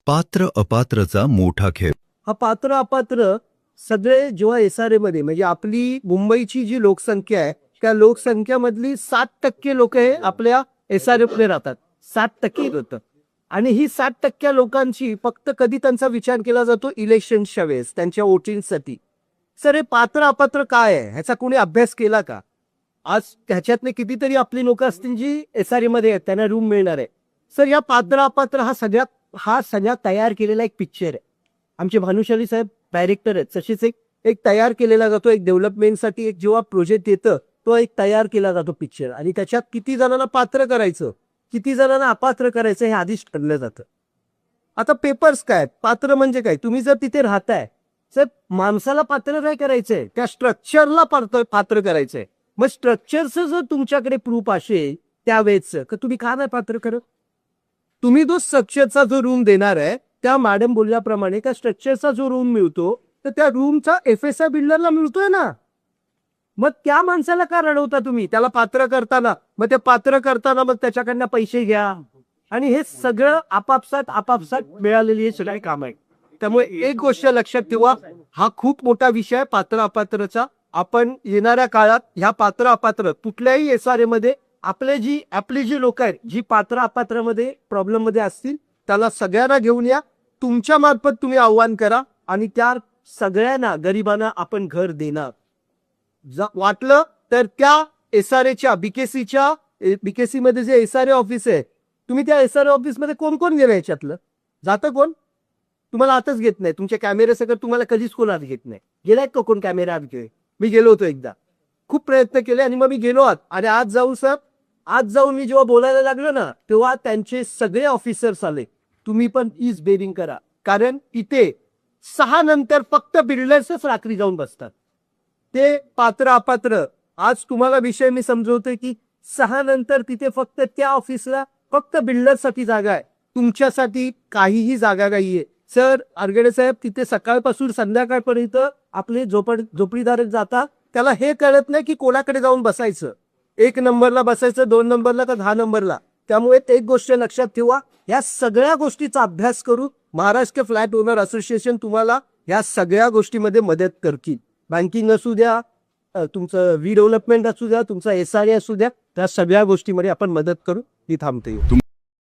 पात्र अपात्रचा मोठा खेळ. हा पात्र अपात्र सगळे जेव्हा SRA मध्ये म्हणजे आपली मुंबईची जी लोकसंख्या आहे त्या लोकसंख्येमधली 7% लोक हे आपल्या SRA मध्ये राहतात. 7% होतं आणि ही 7% लोकांची फक्त कधी त्यांचा विचार केला जातो इलेक्शनच्या वेळेस त्यांच्या वोटिंगसाठी. सर हे पात्र अपात्र काय आहे ह्याचा कोणी अभ्यास केला का? आज त्याच्यातले कितीतरी आपली लोक असतील जी SRA मध्ये आहेत त्यांना रूम मिळणार आहे. सर या पात्र अपात्र हा सगळ्यात तयार केलेला एक पिक्चर आहे. आमचे भानुशाली साहेब डायरेक्टर आहेत. तशीच एक तयार केलेला जातो एक डेव्हलपमेंटसाठी एक जेव्हा प्रोजेक्ट येतं तो एक तयार केला जातो पिक्चर आणि त्याच्यात किती जणांना पात्र करायचं किती जणांना अपात्र करायचं हे आधीच ठरलं जातं. आता पेपर्स काय पात्र म्हणजे काय? तुम्ही जर तिथे राहताय सर माणसाला पात्र नाही करायचंय त्या स्ट्रक्चरला पात्र करायचंय. मग स्ट्रक्चरचं जर तुमच्याकडे प्रूफ असेल त्यावेळेचं तर तुम्ही का नाही पात्र करत? तुम्ही तो स्ट्रक्चरचा जो रूम देणार आहे त्या मॅडम बोलल्याप्रमाणे त्या स्ट्रक्चरचा जो रूम मिळतो तर त्या रूमचा FSI बिल्डरला मिळतोय ना. मग त्या माणसाला का रडवता तुम्ही त्याला पात्र करताना? मग ते पात्र करताना मग त्याच्याकडनं पैसे घ्या आणि हे सगळं आपापसात मिळालेली हे सगळी काम आहे. त्यामुळे एक गोष्ट लक्षात ठेवा हा खूप मोठा विषय आहे पात्र अपात्रचा. आपण येणाऱ्या काळात ह्या पात्र अपात्र कुठल्याही SRA मध्ये आपली जी लोक आहेत जी पात्र अपात्रामध्ये प्रॉब्लेम मध्ये असतील त्याला सगळ्यांना घेऊन या. तुमच्या मार्फत तुम्ही आव्हान करा आणि त्या सगळ्यांना गरिबांना आपण घर देणार. वाटलं तर त्या SRAच्या BKC मध्ये जे SRA ऑफिस आहे तुम्ही त्या SRA ऑफिस मध्ये कोण कोण गेलं याच्यातलं जातं कोण? तुम्हाला आतच घेत नाही. तुमच्या कॅमेरे सगळं तुम्हाला कधीच कोण आत घेत नाही. गेलाय का कोण कॅमेरा आत घेऊ? मी गेलो होतो एकदा खूप प्रयत्न केले आणि मग मी गेलो आत आणि आज जाऊन मी जेव्हा बोलायला लागलो ना तेव्हा त्यांचे सगळे ऑफिसर्स आले. तुम्ही पण प्लीज बेरिंग करा कारण इथे 6 नंतर फक्त बिल्डर्सच रात्री जाऊन बसतात. ते पात्र अपात्र आज तुम्हाला विषय मी समजवतोय की 6 नंतर तिथे फक्त त्या ऑफिसला फक्त बिल्डरसाठी जागा आहे. तुमच्यासाठी काहीही जागा नाहीये. सर आरगडे साहेब तिथे सकाळपासून संध्याकाळपर्यंत आपले झोपडीदार जातात त्याला हे कळत नाही की कोणाकडे जाऊन बसायचं. 1 नंबरला बसायचं 2 नंबरला का 10 नंबरला. त्यामुळे एक गोष्ट लक्षात ठेवा या सगळ्या गोष्टीचा अभ्यास करून महाराष्ट्र फ्लॅट ओनर असोसिएशन तुम्हाला या सगळ्या गोष्टीमध्ये मदत करतील. बँकिंग असू द्या तुमचं रिडेव्हलपमेंट असू द्या तुमचा SRA असू द्या त्या सगळ्या गोष्टीमध्ये आपण मदत करू. ती थांबते.